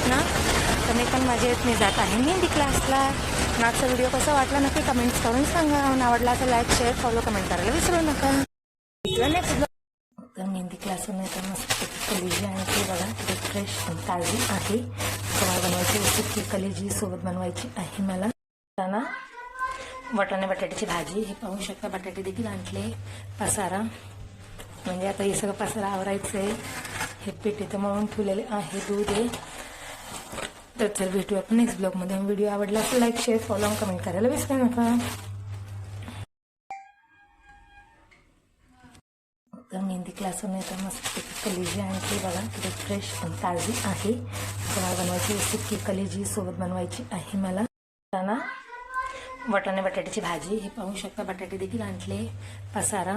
आहेत ना, तर मी पण मजेत. मी जात आहे मेहंदी क्लासला. मागचा व्हिडिओ कसा वाटला नक्की कमेंट्स करून सांगा. आवडला तर लाईक शेअर फॉलो कमेंट करायला विसरू नका. नेक्स्ट तर मेहंदी क्लासवर नाही तर मस्त कलेजी आणि ते बघा ते फ्रेश ताजी आहे. तुम्हाला बनवायची रेसिपी कलेजी सोबत बनवायची आहे मला. ना वाटाणे बटाट्याची भाजी हे पाहू शकता. बटाटे देखील आणले. पसारा म्हणजे आता हे सगळं पसारा आवरायचं आहे. हे पीठ इथं मळून ठेवलेले आहे. दूध आहे. तर चल भेटूया आपण नेक्स्ट ब्लॉगमध्ये. व्हिडिओ आवडला तर लाईक शेअर फॉलो कमेंट करायला विसरू नका. तर मेहंदी क्लासवर नाही तर मस्त कलेजी आणि ते बघा ते फ्रेश ताजी आहे. तुम्हाला बनवायची रेसिपी कलेजी सोबत बनवायची आहे मला. ना वाटाणे बटाट्याची भाजी हे पाहू शकता. बटाटे देखील आणले. पसारा